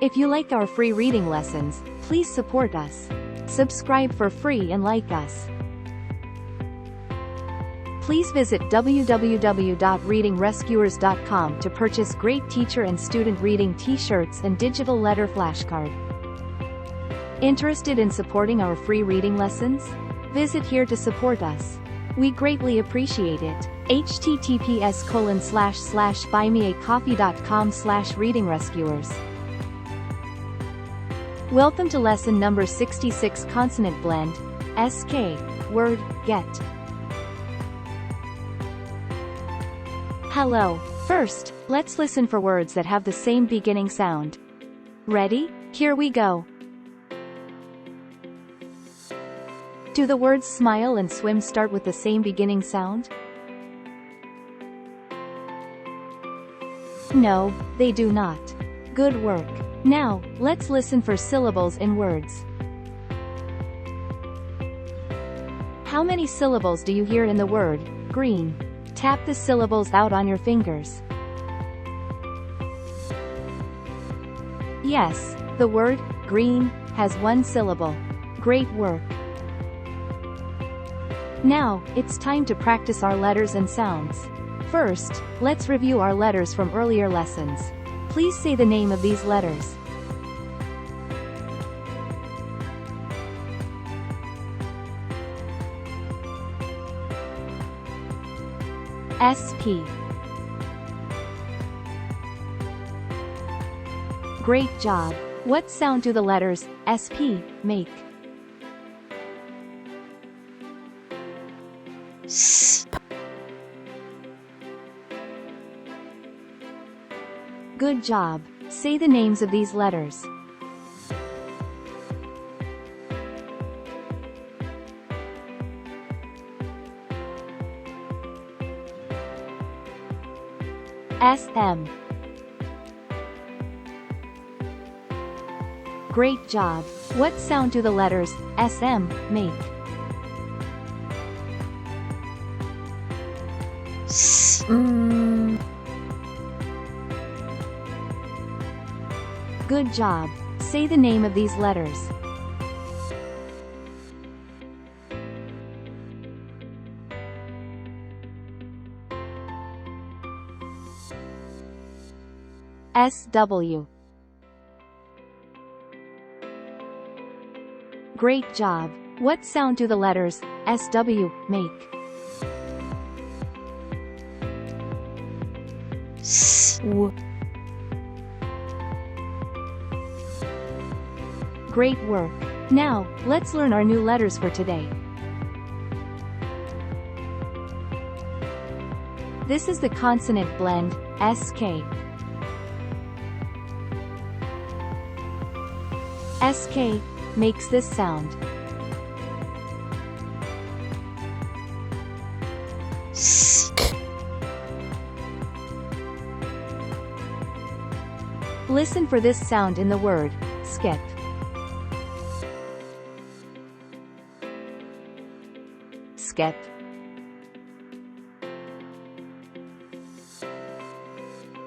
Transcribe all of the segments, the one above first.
If you like our free reading lessons, please support us. Subscribe for free and like us. Please visit www.readingrescuers.com to purchase great teacher and student reading t-shirts and digital letter flashcard. Interested in supporting our free reading lessons? Visit here to support us. We greatly appreciate it. https://buymeacoffee.com/readingrescuers. Welcome to lesson number 66, Consonant Blend. SK. Word, get. Hello. First, let's listen for words that have the same beginning sound. Ready? Here we go. Do the words smile and swim start with the same beginning sound? No, they do not. Good work. Now, let's listen for syllables in words. How many syllables do you hear in the word green? Tap the syllables out on your fingers. Yes, the word green has one syllable. Great work. Now, it's time to practice our letters and sounds. First, let's review our letters from earlier lessons. Please say the name of these letters. SP. Great job. What sound do the letters SP make? S. Good job. Say the names of these letters. SM. Great job. What sound do the letters SM make? S. Good job. Say the name of these letters. SW. Great job. What sound do the letters SW make? SW. Great work. Now, let's learn our new letters for today. This is the consonant blend, SK. SK makes this sound. Sk. Listen for this sound in the word skip. Skip.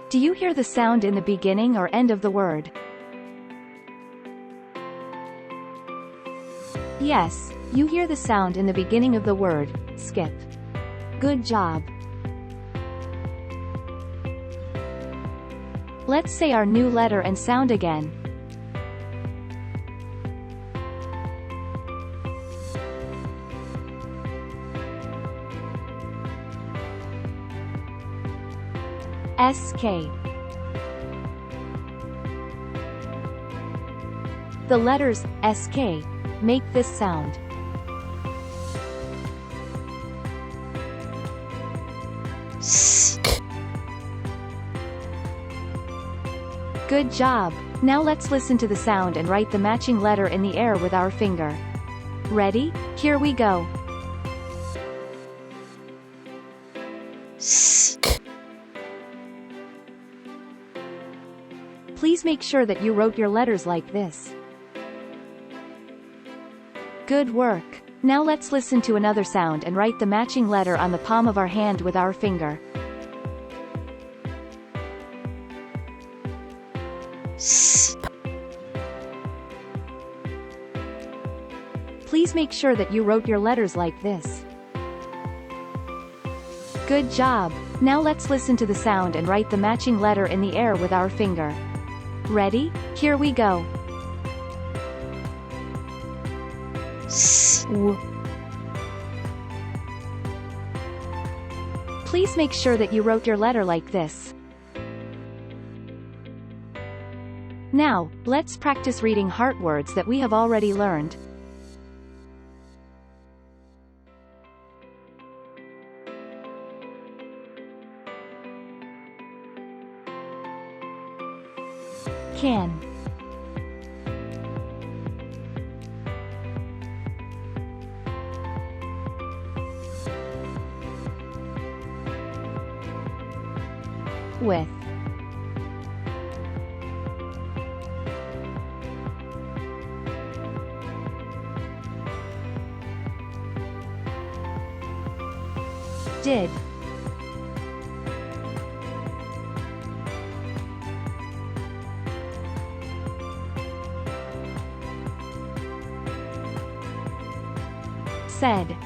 Do you hear the sound in the beginning or end of the word? Yes, you hear the sound in the beginning of the word skip. Good job. Let's say our new letter and sound again. SK. The letters SK make this sound. Sk. Good job. Now let's listen to the sound and write the matching letter in the air with our finger. Ready? Here we go. Sk. Please make sure that you wrote your letters like this. Good work. Now let's listen to another sound and write the matching letter on the palm of our hand with our finger. S. Please make sure that you wrote your letters like this. Good job! Now let's listen to the sound and write the matching letter in the air with our finger. Ready? Here we go. S. Please make sure that you wrote your letter like this. Now, let's practice reading heart words that we have already learned. Can. With. Did. Said.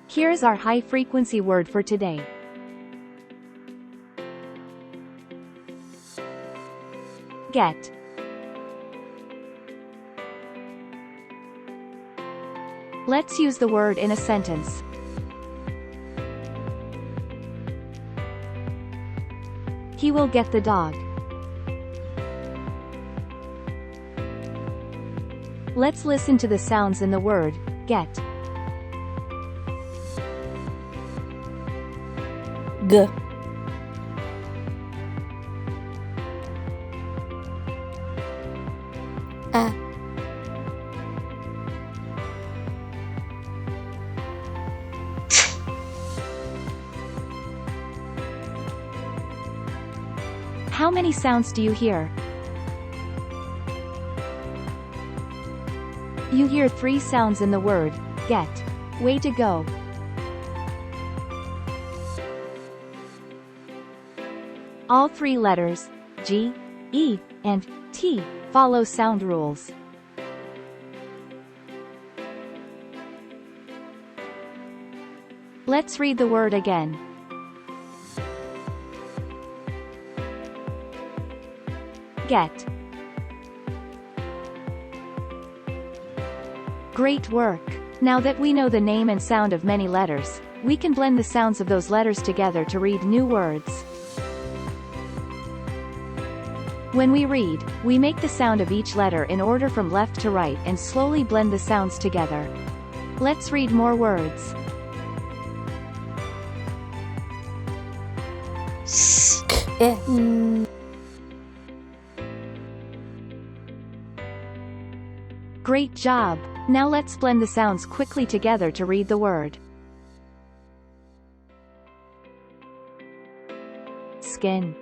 Here's our high-frequency word for today. Get. Let's use the word in a sentence. He will get the dog. Let's listen to the sounds in the word, get. G. A. How many sounds do you hear? You hear 3 sounds in the word, get. Way to go! All 3 letters, G, E, and T, follow sound rules. Let's read the word again. Get. Great work! Now that we know the name and sound of many letters, we can blend the sounds of those letters together to read new words. When we read, we make the sound of each letter in order from left to right and slowly blend the sounds together. Let's read more words. S. E. Great job! Now let's blend the sounds quickly together to read the word. Skin.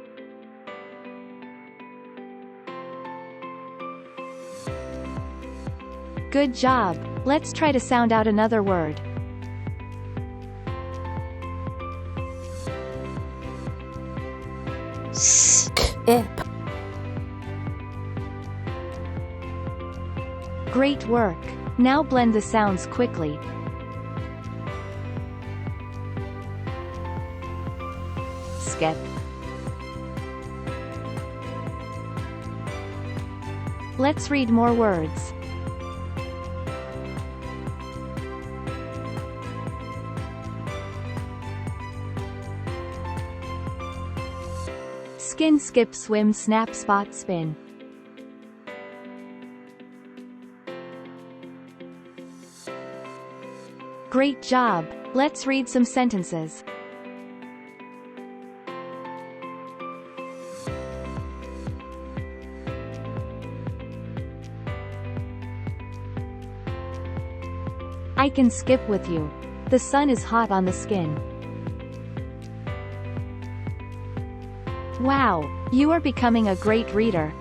Good job! Let's try to sound out another word. Skip. Great work! Now blend the sounds quickly. Skip. Let's read more words. Skin, skip, swim, snap, spot, spin. Great job! Let's read some sentences. I can skip with you. The sun is hot on the skin. Wow! You are becoming a great reader.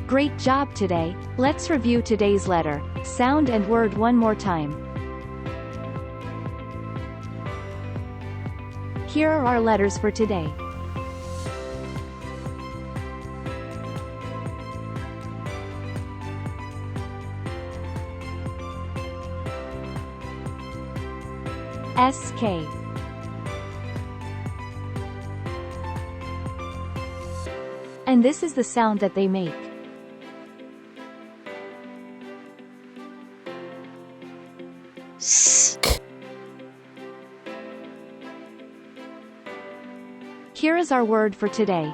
Great job today! Let's review today's letter, sound and word one more time. Here are our letters for today. SK. And this is the sound that they make. sk, Here is our word for today.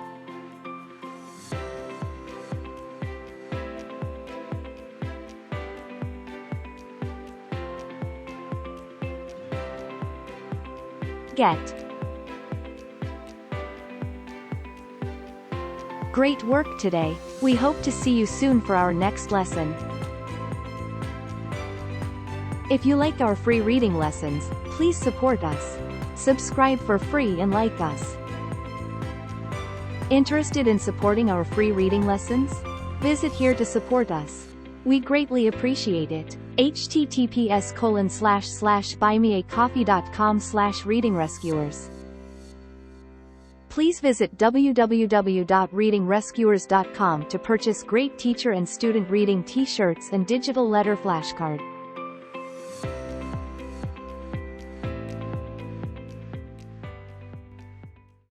Get. Great work today. We hope to see you soon for our next lesson. If you like our free reading lessons, please support us. Subscribe for free and like us. Interested in supporting our free reading lessons? Visit here to support us. We greatly appreciate it. https://buymeacoffee.com/readingrescuers. Please visit www.readingrescuers.com to purchase great teacher and student reading t-shirts and digital letter flashcard.